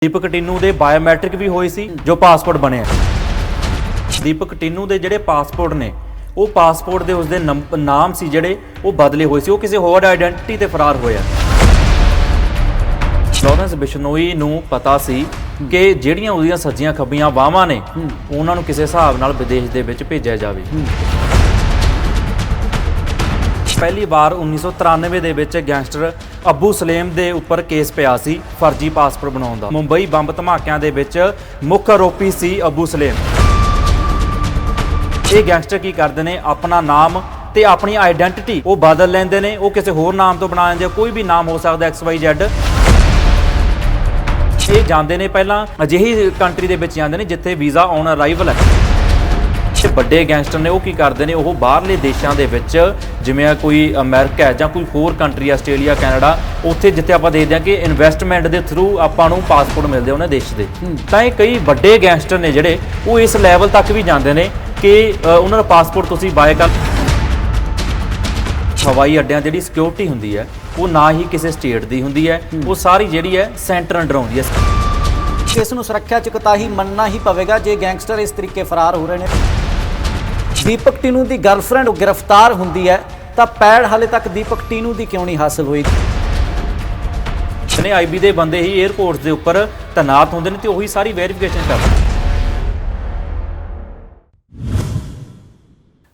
दीपक टिन्नू ਦੇ ਬਾਇਓਮੈਟ੍ਰਿਕ ਵੀ ਹੋਈ ਸੀ ਜੋ ਪਾਸਪੋਰਟ ਬਣਿਆ। दीपक टिन्नू ਦੇ ਜਿਹੜੇ ਪਾਸਪੋਰਟ ਨੇ ਉਹ ਪਾਸਪੋਰਟ ਦੇ ਉਸਦੇ ਨਾਮ ਸੀ ਜਿਹੜੇ ਉਹ ਬਦਲੇ ਹੋਏ ਸੀ, ਉਹ ਕਿਸੇ ਹੋਰ ਆਇਡੈਂਟੀਟੀ ਤੇ ਫਰਾਰ ਹੋਇਆ। ਲੌਰੈਂਸ ਬਿਸ਼ਨੋਈ ਨੂੰ ਪਤਾ ਸੀ ਕਿ ਜਿਹੜੀਆਂ ਉਹਦੀਆਂ ਸੱਜੀਆਂ ਖੱਬੀਆਂ ਬਾਹਾਂ ਨੇ ਉਹਨਾਂ ਨੂੰ ਕਿਸੇ ਹਿਸਾਬ ਨਾਲ ਵਿਦੇਸ਼ ਦੇ ਵਿੱਚ ਭੇਜਿਆ ਜਾਵੇ। ਪਹਿਲੀ ਵਾਰ 1993 ਦੇ ਵਿੱਚ ਗੈਂਗਸਟਰ ਅੱਬੂ ਸਲੇਮ ਦੇ ਉੱਪਰ ਕੇਸ ਪਿਆ ਸੀ ਫਰਜ਼ੀ ਪਾਸਪੋਰਟ ਬਣਾਉਣ ਦਾ। ਮੁੰਬਈ ਬੰਬ ਧਮਾਕਿਆਂ ਦੇ ਵਿੱਚ ਮੁੱਖ ਆਰੋਪੀ ਸੀ ਅੱਬੂ ਸਲੇਮ। ਇਹ ਗੈਂਗਸਟਰ ਕੀ ਕਰਦੇ ਨੇ, ਆਪਣਾ ਨਾਮ ਤੇ ਆਪਣੀ ਆਈਡੈਂਟੀਟੀ ਉਹ ਬਦਲ ਲੈਂਦੇ ਨੇ, ਉਹ ਕਿਸੇ ਹੋਰ ਨਾਮ ਤੋਂ ਬਣਾ ਲੈਂਦੇ, ਕੋਈ ਵੀ ਨਾਮ ਹੋ ਸਕਦਾ XYZ। ਇਹ ਜਾਂਦੇ ਨੇ ਪਹਿਲਾਂ ਅਜਿਹੀ ਕੰਟਰੀ ਦੇ ਵਿੱਚ ਜਾਂਦੇ ਨੇ ਜਿੱਥੇ ਵੀਜ਼ਾ ਔਨ ਅਰਾਈਵਲ ਹੈ। ਤੇ ਵੱਡੇ ਗੈਂਗਸਟਰ ਨੇ ਉਹ ਕੀ ਕਰਦੇ ਨੇ, ਉਹ ਬਾਹਰਲੇ ਦੇਸ਼ਾਂ ਦੇ ਵਿੱਚ ਜਿਵੇਂ ਕੋਈ ਅਮਰੀਕਾ ਹੈ ਜਾਂ ਕੋਈ ਹੋਰ ਕੰਟਰੀ, ਆਸਟ੍ਰੇਲੀਆ, ਕੈਨੇਡਾ, ਉੱਥੇ ਜਿੱਥੇ ਆਪਾਂ ਦੇਖਦੇ ਹਾਂ ਕਿ ਇਨਵੈਸਟਮੈਂਟ ਦੇ ਥਰੂ ਆਪਾਂ ਨੂੰ ਪਾਸਪੋਰਟ ਮਿਲਦੇ ਉਹਨਾਂ ਦੇਸ਼ ਦੇ, ਤਾਂ ਇਹ ਕਈ ਵੱਡੇ ਗੈਂਗਸਟਰ ਨੇ ਜਿਹੜੇ ਉਹ ਇਸ ਲੈਵਲ ਤੱਕ ਵੀ ਜਾਂਦੇ ਨੇ ਕਿ ਉਹਨਾਂ ਦਾ ਪਾਸਪੋਰਟ ਤੁਸੀਂ ਬਾਏ ਕਰ। ਹਵਾਈ ਅੱਡਿਆਂ ਜਿਹੜੀ ਸਿਕਿਉਰਿਟੀ ਹੁੰਦੀ ਹੈ ਉਹ ਨਾ ਹੀ ਕਿਸੇ ਸਟੇਟ ਦੀ ਹੁੰਦੀ ਹੈ, ਉਹ ਸਾਰੀ ਜਿਹੜੀ ਹੈ ਸੈਂਟਰ ਅੰਡਰ ਆਉਂਦੀ ਹੈ। ਇਸ ਨੂੰ ਸੁਰੱਖਿਆ 'ਚ ਕੋਤਾਹੀ ਮੰਨਣਾ ਹੀ ਪਵੇਗਾ ਜੇ ਗੈਂਗਸਟਰ ਇਸ ਤਰੀਕੇ ਫਰਾਰ ਹੋ ਰਹੇ ਨੇ। दीपक टिन्नू ਦੀ ਗਰਲਫ੍ਰੈਂਡ ਗ੍ਰਿਫਤਾਰ ਹੁੰਦੀ ਹੈ ਤਾਂ ਪੈੜ ਹਾਲੇ ਤੱਕ दीपक टिन्नू ਦੀ ਕਿਉਂ ਨਹੀਂ ਹਾਸਲ ਹੋਈ। ਨੇ IB ਦੇ ਬੰਦੇ ਹੀ 에ਅਰਪੋਰਟਸ ਦੇ ਉੱਪਰ ਤੈਨਾਤ ਹੁੰਦੇ ਨੇ ਤੇ ਉਹੀ ਸਾਰੀ ਵੈਰੀਫਿਕੇਸ਼ਨ ਕਰਦੇ।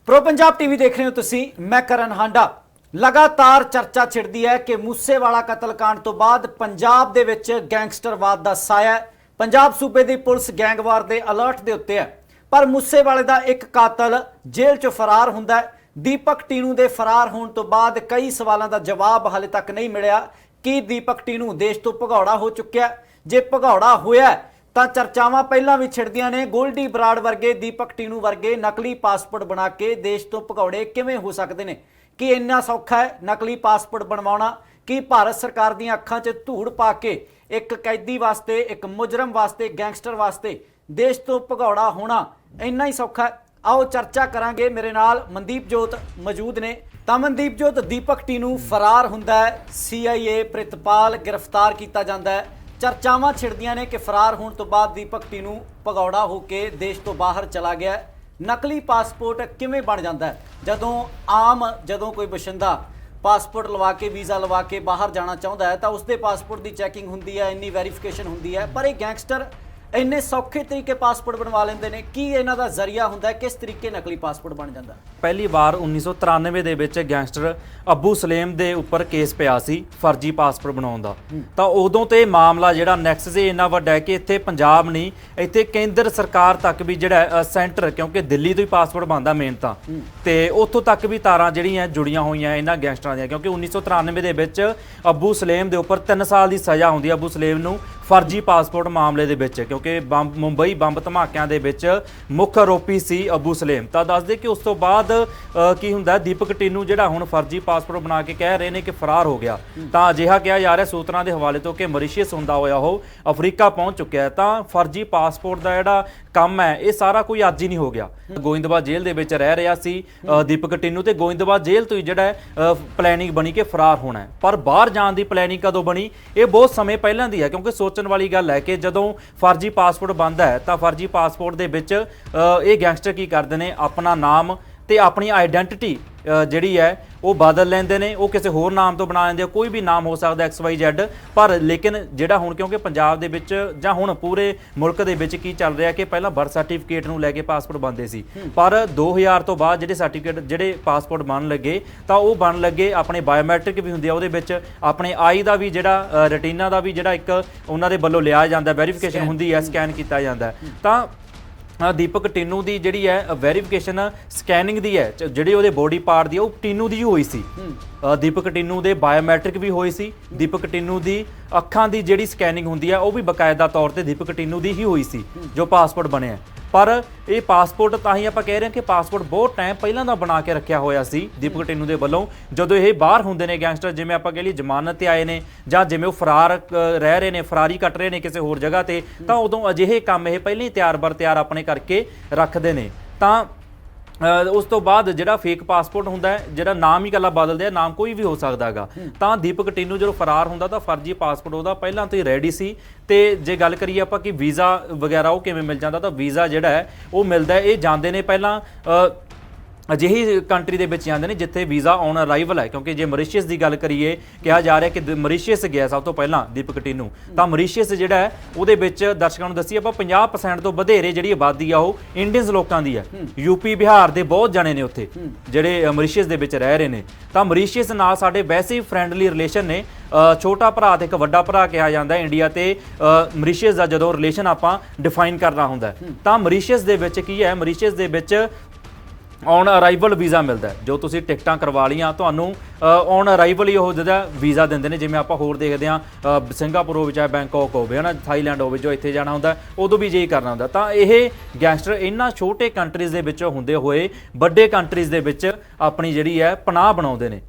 ਪ੍ਰੋ ਪੰਜਾਬ ਟੀਵੀ ਦੇਖ ਰਹੇ ਹੋ ਤੁਸੀਂ, ਮੈਂ ਕਰਨ ਹਾਂਡਾ। ਲਗਾਤਾਰ ਚਰਚਾ ਛਿੜਦੀ ਹੈ ਕਿ ਮੂਸੇਵਾਲਾ ਕਤਲकांड ਤੋਂ ਬਾਅਦ ਪੰਜਾਬ ਦੇ ਵਿੱਚ ਗੈਂਗਸਟਰਵਾਦ ਦਾ ਸਾਇਆ, ਪੰਜਾਬ ਸੂਬੇ ਦੀ ਪੁਲਿਸ ਗੈਂਗਵਾਰ ਦੇ ਅਲਰਟ ਦੇ ਉੱਤੇ ਹੈ। ਪਰ ਮੂਸੇਵਾਲੇ ਦਾ ਇੱਕ ਕਾਤਲ ਜੇਲ੍ਹ 'ਚੋਂ ਫਰਾਰ ਹੁੰਦਾ ਹੈ। दीपक टिन्नू ਦੇ ਫਰਾਰ ਹੋਣ ਤੋਂ ਬਾਅਦ ਕਈ ਸਵਾਲਾਂ ਦਾ ਜਵਾਬ ਹਾਲੇ ਤੱਕ ਨਹੀਂ ਮਿਲਿਆ ਕਿ दीपक टिन्नू ਦੇਸ਼ ਤੋਂ ਭਗੌੜਾ ਹੋ ਚੁੱਕਿਆ। ਜੇ ਭਗੌੜਾ ਹੋਇਆ ਤਾਂ ਚਰਚਾਵਾਂ ਪਹਿਲਾਂ ਵੀ ਛਿੜਦੀਆਂ ਨੇ, ਗੋਲਡੀ ਬਰਾੜ ਵਰਗੇ, दीपक टिन्नू ਵਰਗੇ ਨਕਲੀ ਪਾਸਪੋਰਟ ਬਣਾ ਕੇ ਦੇਸ਼ ਤੋਂ ਭਗੌੜੇ ਕਿਵੇਂ ਹੋ ਸਕਦੇ ਨੇ। ਕਿ ਇੰਨਾ ਸੌਖਾ ਹੈ ਨਕਲੀ ਪਾਸਪੋਰਟ ਬਣਵਾਉਣਾ? ਕਿ ਭਾਰਤ ਸਰਕਾਰ ਦੀਆਂ ਅੱਖਾਂ 'ਚ ਧੂੜ ਪਾ ਕੇ ਇੱਕ ਕੈਦੀ ਵਾਸਤੇ, ਇੱਕ ਮੁਜਰਮ ਵਾਸਤੇ, ਗੈਂਗਸਟਰ ਵਾਸਤੇ ਦੇਸ਼ ਤੋਂ ਭਗੌੜਾ ਹੋਣਾ ਇੰਨਾ ਹੀ ਸੌਖਾ ਹੈ? आओ चर्चा करांगे। मेरे नाल मनदीप जोत मौजूद ने। तो मनदीप जोत, दीपक टिन्नू फरार हुंदा है, CIA प्रितपाल गिरफ्तार किया जाता है, चर्चावां छिड़दियां ने कि फरार होने तो बाद दीपक टिन्नू भगौड़ा होकर देश तो बाहर चला गया। नकली पासपोर्ट किवें बन जाता है जदों कोई बशिंदा पासपोर्ट लवा के, वीज़ा लवा के बाहर जाना चाहता है तो उसके पासपोर्ट की चैकिंग होंदी है, इन्नी वैरीफिकेशन होंदी है। पर ये गैंगस्टर ਇੰਨੇ ਸੌਖੇ ਤਰੀਕੇ ਪਾਸਪੋਰਟ ਬਣਵਾ ਲੈਂਦੇ ਨੇ। ਕੀ ਇਹਨਾਂ ਦਾ ਜ਼ਰੀਆ ਹੁੰਦਾ ਹੈ, ਕਿਸ ਤਰੀਕੇ ਨਕਲੀ ਪਾਸਪੋਰਟ ਬਣ ਜਾਂਦਾ? ਪਹਿਲੀ ਵਾਰ 1993 ਦੇ ਵਿੱਚ ਗੈਂਗਸਟਰ ਅੱਬੂ ਸਲੇਮ ਦੇ ਉੱਪਰ ਕੇਸ ਪਿਆ ਸੀ ਫਰਜ਼ੀ ਪਾਸਪੋਰਟ ਬਣਾਉਣ ਦਾ। ਤਾਂ ਉਦੋਂ ਤੇ ਮਾਮਲਾ ਜਿਹੜਾ ਨੈਕਸਸ ਇੰਨਾ ਵੱਡਾ ਹੈ ਕਿ ਇੱਥੇ ਪੰਜਾਬ ਨਹੀਂ, ਇੱਥੇ ਕੇਂਦਰ ਸਰਕਾਰ ਤੱਕ ਵੀ ਜਿਹੜਾ ਸੈਂਟਰ, ਕਿਉਂਕਿ ਦਿੱਲੀ ਤੋਂ ਹੀ ਪਾਸਪੋਰਟ ਬਣਦਾ ਮੇਨ ਤਾਂ, ਤੇ ਉੱਥੋਂ ਤੱਕ ਵੀ ਤਾਰਾਂ ਜਿਹੜੀਆਂ ਜੁੜੀਆਂ ਹੋਈਆਂ ਇਹਨਾਂ ਗੈਂਗਸਟਰਾਂ ਦੀਆਂ। ਕਿਉਂਕਿ 1993 ਦੇ ਵਿੱਚ ਅੱਬੂ ਸਲੇਮ ਦੇ ਉੱਪਰ 3 ਸਾਲ ਦੀ ਸਜ਼ਾ ਹੁੰਦੀ ਹੈ ਅੱਬੂ ਸਲੇਮ ਨੂੰ ਫਰਜ਼ੀ ਪਾਸਪੋਰਟ ਮਾਮਲੇ ਦੇ ਵਿੱਚ, ਕਿਉਂਕਿ ਮੁੰਬਈ ਬੰਬ ਧਮਾਕਿਆਂ ਦੇ ਵਿੱਚ ਮੁੱਖ ਆਰੋਪੀ ਸੀ ਅੱਬੂ ਸਲੇਮ। ਤਾਂ ਦੱਸਦੇ ਕਿ ਉਸ ਤੋਂ ਬਾਅਦ ਕੀ ਹੁੰਦਾ, दीपक टिन्नू ਜਿਹੜਾ ਹੁਣ ਫਰਜ਼ੀ ਪਾਸਪੋਰਟ ਬਣਾ ਕੇ ਕਹਿ ਰਹੇ ਨੇ ਕਿ ਫਰਾਰ ਹੋ ਗਿਆ। ਤਾਂ ਅਜਿਹਾ ਕਿਹਾ ਜਾ ਰਿਹਾ ਸੂਤਰਾਂ ਦੇ ਹਵਾਲੇ ਤੋਂ ਕਿ ਮੌਰੀਸ਼ੀਅਸ ਹੁੰਦਾ ਹੋਇਆ ਉਹ ਅਫਰੀਕਾ ਪਹੁੰਚ ਚੁੱਕਿਆ ਹੈ। ਤਾਂ ਫਰਜ਼ੀ ਪਾਸਪੋਰਟ ਦਾ ਜਿਹੜਾ ਕੰਮ ਹੈ ਇਹ ਸਾਰਾ ਕੋਈ ਅੱਜ ਹੀ ਨਹੀਂ ਹੋ ਗਿਆ। ਗੋਇੰਦਵਾਲ ਜੇਲ੍ਹ ਦੇ ਵਿੱਚ ਰਹਿ ਰਿਹਾ ਸੀ दीपक टिन्नू ਤੇ ਗੋਇੰਦਵਾਲ ਜੇਲ੍ਹ ਤੋਂ ਹੀ ਜਿਹੜਾ ਪਲੈਨਿੰਗ ਬਣੀ ਕਿ ਫਰਾਰ ਹੋਣਾ ਹੈ। ਪਰ ਬਾਹਰ ਜਾਣ ਦੀ ਪਲੈਨਿੰਗ ਕਦੋਂ ਬਣੀ, ਇਹ ਬਹੁਤ ਸਮੇਂ ਪਹਿਲਾਂ ਦੀ ਹੈ। ਕਿਉਂਕਿ ਸੋਚਣ ਵਾਲੀ ਗੱਲ ਹੈ ਕਿ ਜਦੋਂ ਫਰਜ਼ੀ ਪਾਸਪੋਰਟ ਬਣਦਾ ਹੈ ਤਾਂ ਫਰਜ਼ੀ ਪਾਸਪੋਰਟ ਦੇ ਵਿੱਚ ਇਹ ਗੈਂਗਸਟਰ ਕੀ ਕਰਦੇ ਨੇ, ਆਪਣਾ ਨਾਮ ਤੇ ਆਪਣੀ ਆਈਡੈਂਟੀਟੀ ਜਿਹੜੀ ਹੈ ਉਹ ਬਦਲ ਲੈਂਦੇ ਨੇ, ਉਹ ਕਿਸੇ ਹੋਰ ਨਾਮ ਤੋਂ ਬਣਾ ਲੈਂਦੇ, ਕੋਈ ਵੀ ਨਾਮ ਹੋ ਸਕਦਾ XYZ। ਪਰ ਲੇਕਿਨ ਜਿਹੜਾ ਹੁਣ, ਕਿਉਂਕਿ ਪੰਜਾਬ ਦੇ ਵਿੱਚ ਜਾਂ ਹੁਣ ਪੂਰੇ ਮੁਲਕ ਦੇ ਵਿੱਚ ਕੀ ਚੱਲ ਰਿਹਾ ਕਿ ਪਹਿਲਾਂ ਬਰਥ ਸਰਟੀਫਿਕੇਟ ਨੂੰ ਲੈ ਕੇ ਪਾਸਪੋਰਟ ਬਣਦੇ ਸੀ, ਪਰ 2000 ਤੋਂ ਬਾਅਦ ਜਿਹੜੇ ਸਰਟੀਫਿਕੇਟ, ਜਿਹੜੇ ਪਾਸਪੋਰਟ ਬਣਨ ਲੱਗੇ ਤਾਂ ਉਹ ਬਣਨ ਲੱਗੇ ਆਪਣੇ ਬਾਇਓਮੈਟ੍ਰਿਕ ਵੀ ਹੁੰਦੀ ਆ ਉਹਦੇ ਵਿੱਚ, ਆਪਣੇ ਆਈ ਦਾ ਵੀ ਜਿਹੜਾ ਰੈਟੀਨਾ ਦਾ ਵੀ ਜਿਹੜਾ ਇੱਕ ਉਹਨਾਂ ਦੇ ਵੱਲੋਂ ਲਿਆ ਜਾਂਦਾ, ਵੈਰੀਫਿਕੇਸ਼ਨ ਹੁੰਦੀ ਹੈ, ਸਕੈਨ ਕੀਤਾ ਜਾਂਦਾ। ਤਾਂ दीपक टिन्नू ਦੀ ਜਿਹੜੀ ਹੈ ਵੈਰੀਫਿਕੇਸ਼ਨ ਸਕੈਨਿੰਗ ਦੀ ਹੈ, ਜਿਹੜੀ ਉਹਦੇ ਬੋਡੀ ਪਾਰਟ ਦੀ ਉਹ टिन्नू ਦੀ ਹੋਈ ਸੀ। दीपक टिन्नू ਦੇ ਬਾਇਓਮੈਟ੍ਰਿਕ ਵੀ ਹੋਈ ਸੀ। दीपक टिन्नू ਦੀ ਅੱਖਾਂ ਦੀ ਜਿਹੜੀ ਸਕੈਨਿੰਗ ਹੁੰਦੀ ਹੈ ਉਹ ਵੀ ਬਕਾਇਦਾ ਤੌਰ ਤੇ दीपक टिन्नू ਦੀ ਹੀ ਹੋਈ ਸੀ ਜੋ ਪਾਸਪੋਰਟ ਬਣਿਆ। ਪਰ ਇਹ ਪਾਸਪੋਰਟ ਤਾਂ ਹੀ ਆਪਾਂ ਕਹਿ ਰਹੇ ਹਾਂ ਕਿ ਪਾਸਪੋਰਟ ਬਹੁਤ ਟਾਈਮ ਪਹਿਲਾਂ ਦਾ ਬਣਾ ਕੇ ਰੱਖਿਆ ਹੋਇਆ ਸੀ दीपक टिन्नू ਦੇ ਵੱਲੋਂ। ਜਦੋਂ ਇਹ ਬਾਹਰ ਹੁੰਦੇ ਨੇ ਗੈਂਗਸਟਰ, ਜਿਵੇਂ ਆਪਾਂ ਕਹਿ ਲਈਏ ਜ਼ਮਾਨਤ ਤੇ ਆਏ ਨੇ ਜਾਂ ਜਿਵੇਂ ਉਹ ਫਰਾਰ ਰਹਿ ਰਹੇ ਨੇ, ਫਰਾਰੀ ਕੱਟ ਰਹੇ ਨੇ ਕਿਸੇ ਹੋਰ ਜਗ੍ਹਾ ਤੇ, ਤਾਂ ਉਦੋਂ ਅਜਿਹੇ ਕੰਮ ਇਹ ਪਹਿਲਾਂ ਹੀ ਤਿਆਰ ਬਰ ਤਿਆਰ ਆਪਣੇ ਕਰਕੇ ਰੱਖਦੇ ਨੇ। ਤਾਂ ਉਸ ਤੋਂ ਬਾਅਦ ਜਿਹੜਾ ਫੇਕ ਪਾਸਪੋਰਟ ਹੁੰਦਾ ਹੈ, ਜਿਹੜਾ ਨਾਮ ਹੀ ਇਕੱਲਾ ਬਦਲਦੇ ਆ, ਨਾਮ ਕੋਈ ਵੀ ਹੋ ਸਕਦਾ ਹੈਗਾ। ਤਾਂ ਦੀਪਕ ਟਿੰਨੂ ਜਦੋਂ ਫਰਾਰ ਹੁੰਦਾ ਤਾਂ ਫਰਜ਼ੀ ਪਾਸਪੋਰਟ ਉਹਦਾ ਪਹਿਲਾਂ ਤੋਂ ਹੀ ਰੈਡੀ ਸੀ। ਤੇ ਜੇ ਗੱਲ ਕਰੀਏ ਆਪਾਂ ਕਿ ਵੀਜ਼ਾ ਵਗੈਰਾ ਉਹ ਕਿਵੇਂ ਮਿਲ ਜਾਂਦਾ, ਤਾਂ ਵੀਜ਼ਾ ਜਿਹੜਾ ਹੈ ਉਹ ਮਿਲਦਾ ਹੈ, ਇਹ ਜਾਂਦੇ ਨੇ ਪਹਿਲਾਂ ਅਜਿਹੀ ਕੰਟਰੀ ਦੇ ਵਿੱਚ ਜਾਂਦੇ ਨੇ ਜਿੱਥੇ ਵੀਜ਼ਾ ਔਨ ਅਰਾਈਵਲ ਹੈ। ਕਿਉਂਕਿ ਜੇ ਮੌਰੀਸ਼ੀਅਸ ਦੀ ਗੱਲ ਕਰੀਏ, ਕਿਹਾ ਜਾ ਰਿਹਾ ਕਿ ਮੌਰੀਸ਼ੀਅਸ ਗਿਆ ਸਭ ਤੋਂ ਪਹਿਲਾਂ ਦੀਪਕ ਟਿੰਨੂ, ਤਾਂ ਮੌਰੀਸ਼ੀਅਸ ਜਿਹੜਾ ਹੈ ਉਹਦੇ ਵਿੱਚ ਦਰਸ਼ਕਾਂ ਨੂੰ ਦੱਸੀ ਆਪਾਂ 50% ਤੋਂ ਵਧੇਰੇ ਜਿਹੜੀ ਆਬਾਦੀ ਆ ਉਹ ਇੰਡੀਅਨਸ ਲੋਕਾਂ ਦੀ ਹੈ। ਯੂਪੀ ਬਿਹਾਰ ਦੇ ਬਹੁਤ ਜਣੇ ਨੇ ਉੱਥੇ ਜਿਹੜੇ ਮੌਰੀਸ਼ੀਅਸ ਦੇ ਵਿੱਚ ਰਹਿ ਰਹੇ ਨੇ। ਤਾਂ ਮੌਰੀਸ਼ੀਅਸ ਨਾਲ ਸਾਡੇ ਵੈਸੇ ਹੀ ਫਰੈਂਡਲੀ ਰਿਲੇਸ਼ਨ ਨੇ। ਛੋਟਾ ਭਰਾ ਤੇ ਇੱਕ ਵੱਡਾ ਭਰਾ ਕਿਹਾ ਜਾਂਦਾ ਇੰਡੀਆ ਤੇ ਮੌਰੀਸ਼ੀਅਸ ਦਾ ਜਦੋਂ ਰਿਲੇਸ਼ਨ ਆਪਾਂ ਡਿਫਾਈਨ ਕਰਨਾ ਹੁੰਦਾ ਤਾਂ ਮੌਰੀਸ਼ੀਅਸ ਦੇ ਵਿੱਚ ਕੀ ਹੈ, ਮੌਰੀਸ਼ੀਅਸ ਦੇ ਵਿੱਚ ਔਨ ਅਰਾਈਵਲ ਵੀਜ਼ਾ ਮਿਲਦਾ ਹੈ। ਜੋ ਤੁਸੀਂ ਟਿਕਟਾਂ ਕਰਵਾ ਲਈਆਂ ਤੁਹਾਨੂੰ ਔਨ ਅਰਾਈਵਲ ਹੀ ਉਹ ਜਿਹੜਾ ਵੀਜ਼ਾ ਦਿੰਦੇ ਨੇ। ਜਿਵੇਂ ਆਪਾਂ ਹੋਰ ਦੇਖਦੇ ਹਾਂ ਸਿੰਗਾਪੁਰ ਹੋਵੇ ਚਾਹੇ ਬੈਂਕਾਕ ਹੋਵੇ ਨਾ, ਥਾਈਲੈਂਡ ਹੋਵੇ, ਜੋ ਇੱਥੇ ਜਾਣਾ ਹੁੰਦਾ ਉਦੋਂ ਵੀ ਜੇ ਕਰਨਾ ਹੁੰਦਾ। ਤਾਂ ਇਹ ਗੈਂਗਸਟਰ ਇਹਨਾਂ ਛੋਟੇ ਕੰਟਰੀਜ਼ ਦੇ ਵਿੱਚ ਹੁੰਦੇ ਹੋਏ ਵੱਡੇ ਕੰਟਰੀਜ਼ ਦੇ ਵਿੱਚ ਆਪਣੀ ਜਿਹੜੀ ਹੈ ਪਨਾਹ ਬਣਾਉਂਦੇ ਨੇ।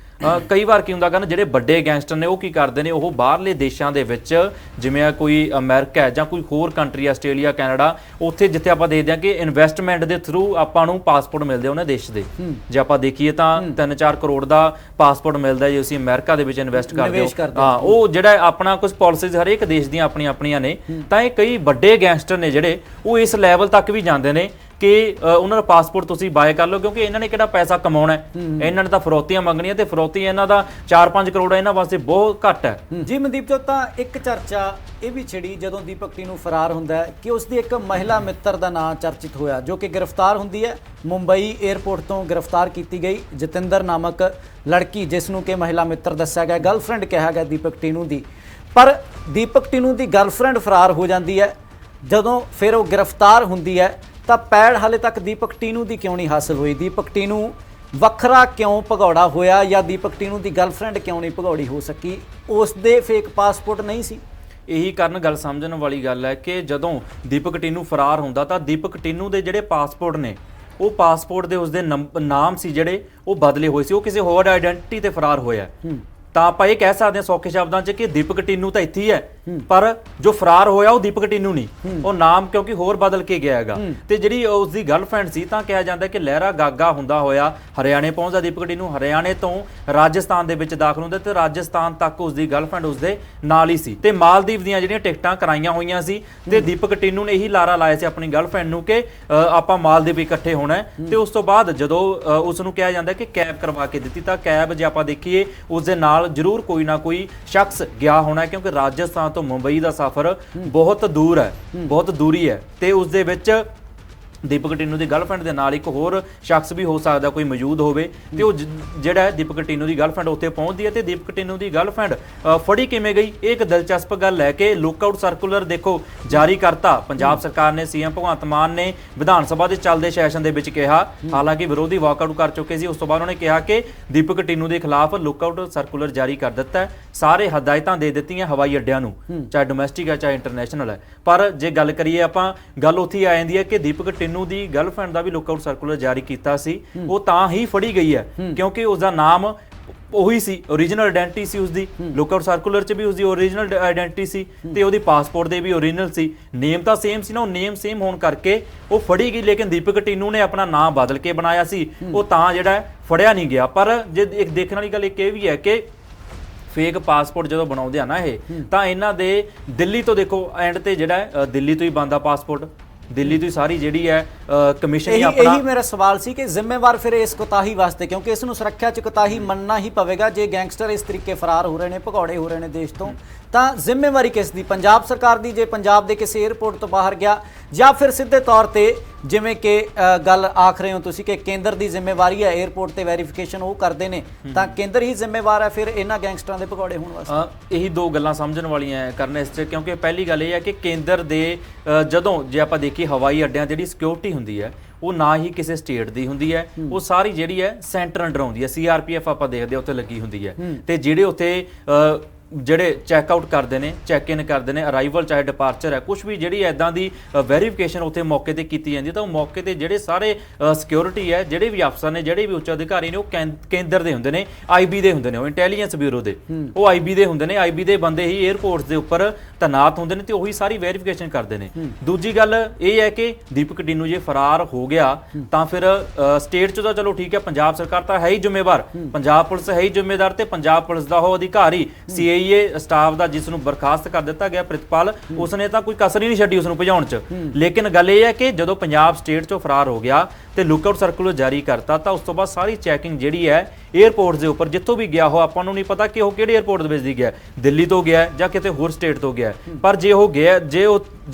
ਕਈ ਵਾਰ ਕੀ ਹੁੰਦਾ ਜਿਹੜੇ ਵੱਡੇ ਗੈਂਗਸਟਰ ਨੇ ਉਹ ਕੀ ਕਰਦੇ ਨੇ, ਉਹ ਬਾਹਰਲੇ ਦੇਸ਼ਾਂ ਦੇ ਵਿੱਚ ਜਿਵੇਂ ਕੋਈ ਅਮਰੀਕਾ ਹੈ ਜਾਂ ਕੋਈ ਹੋਰ ਕੰਟਰੀ, ਆਸਟ੍ਰੇਲੀਆ, ਕੈਨੇਡਾ, ਉੱਥੇ ਜਿੱਥੇ ਆਪਾਂ ਦੇਖਦੇ ਹਾਂ ਕਿ ਇਨਵੈਸਟਮੈਂਟ ਦੇ ਥਰੂ ਆਪਾਂ ਨੂੰ ਪਾਸਪੋਰਟ ਮਿਲਦੇ ਉਹਨਾਂ ਦੇਸ਼ ਦੇ। ਜੇ ਆਪਾਂ ਦੇਖੀਏ ਤਾਂ 3-4 ਕਰੋੜ ਦਾ ਪਾਸਪੋਰਟ ਮਿਲਦਾ ਜੇ ਤੁਸੀਂ ਅਮਰੀਕਾ ਦੇ ਵਿੱਚ ਇਨਵੈਸਟ ਕਰਦੇ ਹੋ। ਹਾਂ, ਉਹ ਜਿਹੜਾ ਆਪਣਾ ਕੁਝ ਪਾਲਿਸੀਜ਼ ਹਰੇਕ ਦੇਸ਼ ਦੀਆਂ ਆਪਣੀਆਂ ਨੇ। ਤਾਂ ਇਹ ਕਈ ਵੱਡੇ ਗੈਂਗਸਟਰ ਨੇ ਜਿਹੜੇ ਉਹ ਇਸ ਲੈਵਲ ਤੱਕ ਵੀ ਜਾਂਦੇ ਨੇ ਕਿ ਉਹਨਾਂ ਦਾ ਪਾਸਪੋਰਟ ਤੁਸੀਂ ਬਾਏ ਕਰ ਲਓ, ਕਿਉਂਕਿ ਇਹਨਾਂ ਨੇ ਕਿਹੜਾ ਪੈਸਾ ਕਮਾਉਣਾ ਹੈ, ਇਹਨਾਂ ਨੇ ਤਾਂ ਫਰੌਤੀਆਂ ਮੰਗਣੀਆਂ ਤੇ ਫਰੌਤੀ ਇਹਨਾਂ ਦਾ 4-5 ਕਰੋੜ ਇਹਨਾਂ ਵਾਸਤੇ ਬਹੁਤ ਘੱਟ ਹੈ। ਜੀ ਮਨਦੀਪ ਜੋ ਤਾਂ ਇੱਕ ਚਰਚਾ ਇਹ ਵੀ ਛਿੜੀ ਜਦੋਂ ਦੀਪਕ ਟਿੰਨੂ ਫਰਾਰ ਹੁੰਦਾ ਹੈ ਕਿ ਉਸ ਦੀ ਇੱਕ ਮਹਿਲਾ ਮਿੱਤਰ ਦਾ ਨਾਂ ਚਰਚਿਤ ਹੋਇਆ, ਜੋ ਕਿ ਗ੍ਰਿਫਤਾਰ ਹੁੰਦੀ ਹੈ। ਮੁੰਬਈ 에ਅਰਪੋਰਟ ਤੋਂ ਗ੍ਰਿਫਤਾਰ ਕੀਤੀ ਗਈ ਜਤਿੰਦਰ ਨਾਮਕ ਲੜਕੀ, ਜਿਸ ਨੂੰ ਕਿ ਮਹਿਲਾ ਮਿੱਤਰ ਦੱਸਿਆ ਗਿਆ, ਗਰਲਫ੍ਰੈਂਡ ਕਿਹਾ ਗਿਆ ਦੀਪਕ ਟਿੰਨੂ ਦੀ। ਪਰ ਦੀਪਕ ਟਿੰਨੂ ਦੀ ਗਰਲਫ੍ਰੈਂਡ ਫਰਾਰ ਹੋ ਜਾਂਦੀ ਹੈ। ਜਦੋਂ ਫਿਰ ਉਹ ਗ੍ਰਿਫਤਾਰ ਹੁੰਦੀ ਹੈ ਤਾਂ ਪੈੜ ਹਾਲੇ ਤੱਕ ਦੀਪਕ ਟਿੰਨੂ ਦੀ ਕਿਉਂ ਨਹੀਂ ਹਾਸਲ ਹੋਈ? ਦੀਪਕ ਟਿੰਨੂ ਵੱਖਰਾ ਕਿਉਂ ਭਗੌੜਾ ਹੋਇਆ, ਜਾਂ ਦੀਪਕ ਟਿੰਨੂ ਦੀ ਗਰਲਫ੍ਰੈਂਡ ਕਿਉਂ ਨਹੀਂ ਭਗੌੜੀ ਹੋ ਸਕੀ? ਉਸ ਦੇ ਫੇਕ ਪਾਸਪੋਰਟ ਨਹੀਂ ਸੀ। ਇਹੀ ਕਾਰਨ ਗੱਲ ਸਮਝਣ ਵਾਲੀ ਗੱਲ ਹੈ ਕਿ ਜਦੋਂ ਦੀਪਕ ਟਿੰਨੂ ਫਰਾਰ ਹੁੰਦਾ ਤਾਂ ਦੀਪਕ ਟਿੰਨੂ ਦੇ ਜਿਹੜੇ ਪਾਸਪੋਰਟ ਨੇ, ਉਹ ਪਾਸਪੋਰਟ ਦੇ ਉਸਦੇ ਨਾਮ ਸੀ ਜਿਹੜੇ ਉਹ ਬਦਲੇ ਹੋਏ ਸੀ, ਉਹ ਕਿਸੇ ਹੋਰ ਆਈਡੈਂਟੀਟੀ ਤੇ ਫਰਾਰ ਹੋਇਆ। ਤਾਂ ਆਪਾਂ ਇਹ ਕਹਿ ਸਕਦੇ ਹਾਂ ਸੌਖੇ ਸ਼ਬਦਾਂ 'ਚ ਕਿ ਦੀਪਕ ਟਿੰਨੂ ਤਾਂ ਇੱਥੇ ਹੀ ਹੈ, ਪਰ ਜੋ ਫਰਾਰ ਹੋਇਆ ਉਹ ਦੀਪਕ ਟਿੰਨੂ ਨਹੀਂ, ਉਹ ਨਾਮ ਕਿਉਂਕਿ ਹੋਰ ਬਦਲ ਕੇ ਗਿਆ ਹੈਗਾ। ਤੇ ਜਿਹੜੀ ਉਸ ਦੀ ਗਰਲਫ੍ਰੈਂਡ ਸੀ, ਤਾਂ ਕਿਹਾ ਜਾਂਦਾ ਕਿ ਲਹਿਰਾ ਗਾਗਾ ਹੁੰਦਾ ਹੋਇਆ ਹਰਿਆਣੇ ਪਹੁੰਚਦਾ ਦੀਪਕ ਟਿੰਨੂ, ਹਰਿਆਣੇ ਤੋਂ ਰਾਜਸਥਾਨ ਦੇ ਵਿੱਚ ਦਾਖਲ ਹੁੰਦਾ ਤੇ ਰਾਜਸਥਾਨ ਤੱਕ ਉਸ ਦੀ ਗਰਲਫ੍ਰੈਂਡ ਉਸਦੇ ਨਾਲ ਹੀ ਸੀ। ਤੇ ਮਾਲਦੀਵ ਦੀਆਂ ਜਿਹੜੀਆਂ ਟਿਕਟਾਂ ਕਰਾਈਆਂ ਹੋਈਆਂ ਸੀ ਤੇ ਦੀਪਕ ਟਿੰਨੂ ਨੇ ਇਹੀ ਲਾਰਾ ਲਾਇਆ ਸੀ ਆਪਣੀ ਗਰਲਫ੍ਰੈਂਡ ਨੂੰ ਕਿ ਆਪਾਂ ਮਾਲਦੀਵ ਇਕੱਠੇ ਹੋਣਾ। ਤੇ ਉਸ ਤੋਂ ਬਾਅਦ ਜਦੋਂ ਉਸ ਨੂੰ ਕਿਹਾ ਜਾਂਦਾ ਕਿ ਕੈਬ ਕਰਵਾ ਕੇ ਦਿੱਤੀ, ਤਾਂ ਕੈਬ ਜੇ ਆਪਾਂ ਦੇਖੀਏ ਉਸ ਦੇ ਨਾਲ ਜ਼ਰੂਰ ਕੋਈ ਨਾ ਕੋਈ ਸ਼ਖਸ ਗਿਆ ਹੋਣਾ, ਕਿਉਂਕਿ ਰਾਜਸਥਾਨ ਤੋਂ ਮੁੰਬਈ ਦਾ ਸਫ਼ਰ ਬਹੁਤ ਦੂਰ ਹੈ, ਬਹੁਤ ਦੂਰੀ ਹੈ। ਤੇ ਉਸ ਦੇ ਵਿੱਚ ਦੀਪਕ ਟਿੰਨੂ ਦੀ ਗਰਲਫ੍ਰੈਂਡ ਦੇ ਨਾਲ ਇੱਕ ਹੋਰ ਸ਼ਖਸ ਵੀ ਹੋ ਸਕਦਾ ਕੋਈ ਮੌਜੂਦ ਹੋਵੇ। ਤੇ ਉਹ ਜਿਹੜਾ ਹੈ ਦੀਪਕ ਟਿੰਨੂ ਦੀ ਗਰਲਫ੍ਰੈਂਡ ਉੱਥੇ ਪਹੁੰਚਦੀ ਹੈ। ਤੇ ਦੀਪਕ ਟਿੰਨੂ ਦੀ ਗਰਲਫ੍ਰੈਂਡ ਫੜੀ ਕਿਵੇਂ ਗਈ, ਇਹ ਇੱਕ ਦਿਲਚਸਪ ਗੱਲ ਹੈ ਕਿ ਲੁੱਕਆਊਟ ਸਰਕੂਲਰ ਦੇਖੋ ਜਾਰੀ ਕਰਤਾ ਪੰਜਾਬ ਸਰਕਾਰ ਨੇ। ਸੀਐਮ ਭਗਵੰਤ ਮਾਨ ਨੇ ਵਿਧਾਨ ਸਭਾ ਦੇ ਚੱਲਦੇ ਸੈਸ਼ਨ ਦੇ ਵਿੱਚ ਕਿਹਾ, ਹਾਲਾਂਕਿ ਵਿਰੋਧੀ ਵਾਕਆਊਟ ਕਰ ਚੁੱਕੇ ਸੀ, ਉਸ ਤੋਂ ਬਾਅਦ ਉਹਨੇ ਕਿਹਾ ਕਿ ਦੀਪਕ ਟਿੰਨੂ ਦੇ ਖਿਲਾਫ ਲੁੱਕਆਊਟ ਸਰਕੂਲਰ ਜਾਰੀ ਕਰ ਦਿੱਤਾ ਹੈ, ਸਾਰੇ ਹਦਾਇਤਾਂ ਦੇ ਦਿੱਤੀਆਂ ਹਵਾਈ ਅੱਡਿਆਂ ਨੂੰ, ਚਾਹੇ ਡੋਮੈਸਟਿਕ ਹੈ ਚਾਹੇ ਇੰਟਰਨੈਸ਼ਨਲ ਹੈ। ਪਰ ਜੇ ਗੱਲ ਕਰੀਏ ਆਪਾਂ, ਗੱਲ ਉੱਥੇ ਆ ਜਾਂਦੀ ਹੈ ਕਿ ਦੀਪਕ ਟਿੰਨੂ ਦੀ ਗਰਲਫ੍ਰੈਂਡ ਦਾ ਵੀ ਲੁੱਕਆਊਟ ਸਰਕੂਲਰ ਜਾਰੀ ਕੀਤਾ ਸੀ, ਉਹ ਤਾਂ ਹੀ ਫੜੀ ਗਈ ਹੈ ਕਿਉਂਕਿ ਉਸ ਦਾ ਨਾਮ ਉਹੀ ਸੀ, ਓਰੀਜਨਲ ਆਇਡੈਂਟੀ ਸੀ ਉਸਦੀ, ਲੁੱਕਆਊਟ ਸਰਕੂਲਰ 'ਚ ਵੀ ਉਸਦੀ ਓਰੀਜਨਲ ਆਇਡੈਂਟੀ ਸੀ ਤੇ ਉਹਦੀ ਪਾਸਪੋਰਟ ਦੇ ਵੀ ਓਰੀਜਨਲ ਸੀ, ਨੇਮ ਤਾਂ ਸੇਮ ਸੀ ਨਾ, ਉਹ ਨੇਮ ਸੇਮ ਹੋਣ ਕਰਕੇ ਉਹ ਫੜੀ ਗਈ। ਲੇਕਿਨ ਦੀਪਕ ਟਿੰਨੂ ਨੇ ਆਪਣਾ ਨਾਮ ਬਦਲ ਕੇ ਬਣਾਇਆ ਸੀ, ਉਹ ਤਾਂ ਜਿਹੜਾ ਫੜਿਆ ਨਹੀਂ ਗਿਆ। ਪਰ ਜੇ ਇੱਕ ਦੇਖਣ ਵਾਲੀ ਗੱਲ ਇੱਕ ਇਹ ਵੀ ਹੈ ਕਿ ਫੇਕ ਪਾਸਪੋਰਟ ਜਦੋਂ ਬਣਾਉਂਦੇ ਆ ਨਾ ਇਹ, ਤਾਂ ਇਹਨਾਂ ਦੇ ਦਿੱਲੀ ਤੋਂ ਦੇਖੋ ਐਂਡ ਤੇ ਜਿਹੜਾ ਦਿੱਲੀ ਤੋਂ ਹੀ ਬਣਦਾ ਪਾਸਪੋਰਟ, ਦਿੱਲੀ ਤੋਂ ਸਾਰੀ ਜਿਹੜੀ ਹੈ ਕਮਿਸ਼ਨ ਹੀ ਆਪਣਾ। ਇਹੀ ਮੇਰਾ ਸਵਾਲ ਸੀ ਕਿ ਜ਼ਿੰਮੇਵਾਰ ਫਿਰ ਇਸ ਕੋਤਾਹੀ ਵਾਸਤੇ, ਕਿਉਂਕਿ ਇਸ ਨੂੰ ਸੁਰੱਖਿਆ 'ਚ ਕੋਤਾਹੀ ਮੰਨਣਾ ਹੀ ਪਵੇਗਾ ਜੇ ਗੈਂਗਸਟਰ ਇਸ ਤਰੀਕੇ ਫਰਾਰ ਹੋ ਰਹੇ ਨੇ, ਭਗੌੜੇ ਹੋ ਰਹੇ ਨੇ ਦੇਸ਼ ਤੋਂ, ਤਾਂ ਜ਼ਿੰਮੇਵਾਰੀ ਕਿਸ ਦੀ? ਪੰਜਾਬ ਸਰਕਾਰ ਦੀ, ਜੇ ਪੰਜਾਬ ਦੇ ਕਿਸੇ 에ਅਰਪੋਰਟ ਤੋਂ ਬਾਹਰ ਗਿਆ, ਜਾਂ ਫਿਰ ਸਿੱਧੇ ਤੌਰ ਤੇ ਜਿਵੇਂ ਕਿ ਗੱਲ ਆਖ ਰਹੇ ਹੋ ਤੁਸੀਂ ਕਿ ਕੇਂਦਰ ਦੀ ਜ਼ਿੰਮੇਵਾਰੀ ਹੈ 에ਅਰਪੋਰਟ ਤੇ ਵੈਰੀਫਿਕੇਸ਼ਨ ਉਹ ਕਰਦੇ ਨੇ, ਤਾਂ ਕੇਂਦਰ ਹੀ ਜ਼ਿੰਮੇਵਾਰ ਹੈ ਫਿਰ ਇਹਨਾਂ ਗੈਂਗਸਟਰਾਂ ਦੇ ਭਗੌੜੇ ਹੋਣ ਵਾਸਤੇ? ਇਹੀ ਦੋ ਗੱਲਾਂ ਸਮਝਣ ਵਾਲੀਆਂ ਕਰਨ ਇਸ 'ਚ, ਕਿਉਂਕਿ ਪਹਿਲੀ ਗੱਲ ਇਹ ਹੈ ਕਿ ਕੇਂਦਰ ਦੇ ਜਦੋਂ ਜੇ ਆਪਾਂ ਦੇਖੀਏ ਹਵਾਈ ਅੱਡਿਆਂ ਜਿਹੜੀ ਸਿਕਿਉਰਿਟੀ ਹੁੰਦੀ ਹੈ ਉਹ ਨਾ ਹੀ ਕਿਸੇ ਸਟੇਟ ਦੀ ਹੁੰਦੀ ਹੈ, ਉਹ ਸਾਰੀ ਜਿਹੜੀ ਹੈ ਸੈਂਟਰ ਅੰਡਰ ਆਉਂਦੀ ਹੈ। CRPF ਆਪਾਂ ਦੇਖਦੇ ਹਾਂ ਉੱਥੇ ਲੱਗੀ ਹੁੰਦੀ ਹੈ, ਤੇ ਜਿਹੜੇ ਉੱਥੇ ਜਿਹੜੇ ਚੈੱਕਆਊਟ ਕਰਦੇ ਨੇ, ਚੈੱਕ ਇਨ ਕਰਦੇ ਨੇ, ਅਰਾਈਵਲ ਚਾਹੇ ਡਿਪਾਰਚਰ ਹੈ, ਕੁਝ ਵੀ ਜਿਹੜੀ ਐਦਾਂ ਦੀ ਵੈਰੀਫਿਕੇਸ਼ਨ ਉੱਥੇ ਮੌਕੇ ਤੇ ਕੀਤੀ ਜਾਂਦੀ ਤਾਂ ਉਹ ਮੌਕੇ ਤੇ ਜਿਹੜੇ ਸਾਰੇ ਸਿਕਿਉਰਿਟੀ ਹੈ, ਜਿਹੜੇ ਵੀ ਅਫਸਰ ਨੇ, ਜਿਹੜੇ ਵੀ ਉੱਚ ਅਧਿਕਾਰੀ ਨੇ, ਉਹ ਕੇਂਦਰ ਦੇ ਹੁੰਦੇ ਨੇ, ਆਈਬੀ ਦੇ ਹੁੰਦੇ ਨੇ, ਉਹ ਇੰਟੈਲੀਜੈਂਸ ਬਿਊਰੋ ਦੇ, ਉਹ ਆਈਬੀ ਦੇ ਹੁੰਦੇ ਨੇ। ਆਈਬੀ ਦੇ ਬੰਦੇ ਹੀ 에ਅਰਪੋਰਟਸ ਦੇ ਉੱਪਰ ਤੈਨਾਤ ਹੁੰਦੇ ਨੇ ਤੇ ਉਹੀ ਸਾਰੀ ਵੈਰੀਫਿਕੇਸ਼ਨ ਕਰਦੇ ਨੇ। ਦੂਜੀ ਗੱਲ ਇਹ ਹੈ ਕਿ ਦੀਪਕ ਟਿੰਨੂ ਜੇ ਫਰਾਰ ਹੋ ਗਿਆ ਤਾਂ ਫਿਰ ਸਟੇਟ 'ਚ ਤਾਂ ਚਲੋ ਠੀਕ ਹੈ, ਪੰਜਾਬ ਸਰਕਾਰ ਤਾਂ ਹੈ ਹੀ ਜ਼ਿੰਮੇਵਾਰ, ਪੰਜਾਬ ਪੁਲਿਸ ਹੈ ਹੀ ਜ਼ਿੰਮੇਦਾਰ, ਤੇ ਪੰਜਾਬ ਪੁਲਿਸ ਦਾ ਉਹ ਅਧਿਕਾਰੀ ਸੀਆਈਏ ਸਟਾਫ ਦਾ ਜਿਸ ਨੂੰ ਬਰਖਾਸਤ ਕਰ ਦਿੱਤਾ ਗਿਆ ਪ੍ਰਿਤਪਾਲ, ਉਸਨੇ ਤਾਂ ਕੋਈ ਕਸਰ ਹੀ ਨਹੀਂ ਛੱਡੀ ਉਸ ਨੂੰ ਭਜਾਉਣ 'ਚ। ਲੇਕਿਨ ਗੱਲ ਇਹ ਹੈ ਕਿ ਜਦੋਂ ਪੰਜਾਬ ਸਟੇਟ 'ਚੋਂ ਫਰਾਰ ਹੋ ਗਿਆ ਤੇ ਲੁੱਕਆਊਟ ਸਰਕੂਲਰ ਜਾਰੀ ਕਰਤਾ ਤਾਂ ਉਸ ਤੋਂ ਬਾਅਦ ਸਾਰੀ ਚੈਕਿੰਗ ਜਿਹੜੀ ਹੈ 에ਅਰਪੋਰਟਸ ਦੇ ਉੱਪਰ ਜਿੱਥੋਂ ਵੀ ਗਿਆ ਉਹ ਆਪਾਂ ਨੂੰ ਨਹੀਂ ਪਤਾ ਕਿ ਉਹ ਕਿਹੜੇ 에ਅਰਪੋਰਟ ਦੇ ਵਿੱਚ ਦੀ ਗਿਆ, ਦਿੱਲੀ ਤੋਂ ਗਿਆ ਜਾਂ ਕਿਤੇ ਹੋਰ ਸਟੇਟ ਤੋਂ ਗਿਆ, ਪਰ ਜੇ ਉਹ ਗਿਆ, ਜੇ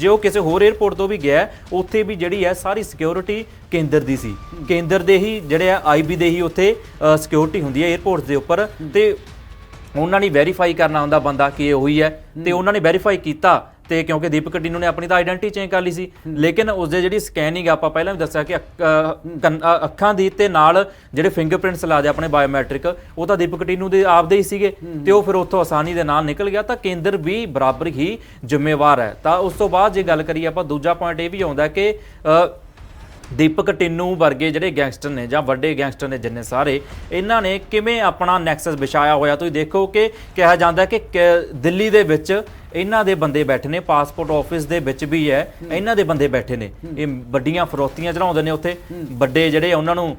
ਉਹ ਕਿਸੇ ਹੋਰ 에ਅਰਪੋਰਟ ਤੋਂ ਵੀ ਗਿਆ, ਉੱਥੇ ਵੀ ਜਿਹੜੀ ਹੈ ਸਾਰੀ ਸਿਕਿਉਰਿਟੀ ਕੇਂਦਰ ਦੀ ਸੀ, ਕੇਂਦਰ ਦੇ ਹੀ ਜਿਹੜੇ ਆ ਆਈਬੀ ਦੇ ਹੀ ਉੱਥੇ ਸਿਕਿਉਰਿਟੀ ਹੁੰਦੀ ਹੈ 에ਅਰਪੋਰਟਸ ਦੇ ਉੱਪਰ, ਤੇ ਉਹਨਾਂ ਨੇ ਵੈਰੀਫਾਈ ਕਰਨਾ ਹੁੰਦਾ ਬੰਦਾ ਕਿ ਇਹ ਉਹੀ ਹੈ, ਤੇ ਉਹਨਾਂ ਨੇ ਵੈਰੀਫਾਈ ਕੀਤਾ। ਤੇ ਕਿਉਂਕਿ ਦੀਪਕ ਟਿੰਨੂ ਨੇ ਆਪਣੀ ਤਾਂ ਆਈਡੈਂਟੀ ਚੇਂਜ ਕਰ ਲਈ ਸੀ, ਲੇਕਿਨ ਉਸਦੇ ਜਿਹੜੀ ਸਕੈਨਿੰਗ ਆਪਾਂ ਪਹਿਲਾਂ ਵੀ ਦੱਸਿਆ ਕਿ ਅੱਖਾਂ ਦੀ ਤੇ ਨਾਲ ਜਿਹੜੇ ਫਿੰਗਰਪ੍ਰਿੰਟਸ ਲਾ ਦੇ ਆਪਣੇ ਬਾਇਓਮੈਟ੍ਰਿਕ, ਉਹ ਤਾਂ ਦੀਪਕ ਟਿੰਨੂ ਦੇ ਆਪਦੇ ਹੀ ਸੀਗੇ, ਤੇ ਉਹ ਫਿਰ ਉੱਥੋਂ ਆਸਾਨੀ ਦੇ ਨਾਲ ਨਿਕਲ ਗਿਆ। ਤਾਂ ਕੇਂਦਰ ਵੀ ਬਰਾਬਰ ਹੀ ਜ਼ਿੰਮੇਵਾਰ ਹੈ। ਤਾਂ ਉਸ ਤੋਂ ਬਾਅਦ ਜੇ ਗੱਲ ਕਰੀਏ ਆਪਾਂ, ਦੂਜਾ ਪੁਆਇੰਟ ਇਹ ਵੀ ਆਉਂਦਾ ਕਿ ਦੀਪਕ ਟਿੰਨੂ ਵਰਗੇ ਜਿਹੜੇ ਗੈਂਗਸਟਰ ਨੇ ਜਾਂ ਵੱਡੇ ਗੈਂਗਸਟਰ ਨੇ ਜਿੰਨੇ ਸਾਰੇ, ਇਹਨਾਂ ਨੇ ਕਿਵੇਂ ਆਪਣਾ ਨੈਕਸਸ ਵਿਛਾਇਆ ਹੋਇਆ। ਤੁਸੀਂ ਦੇਖੋ ਕਿ ਕਿਹਾ ਜਾਂਦਾ ਕਿ ਦਿੱਲੀ ਦੇ ਵਿੱਚ ਇਹਨਾਂ ਦੇ ਬੰਦੇ ਬੈਠੇ ਨੇ, ਪਾਸਪੋਰਟ ਆਫਿਸ ਦੇ ਵਿੱਚ ਵੀ ਹੈ ਇਹਨਾਂ ਦੇ ਬੰਦੇ ਬੈਠੇ ਨੇ, ਇਹ ਵੱਡੀਆਂ ਫਰੋਤੀਆਂ ਚੜਾਉਂਦੇ ਨੇ ਉੱਥੇ, ਵੱਡੇ ਜਿਹੜੇ ਉਹਨਾਂ ਨੂੰ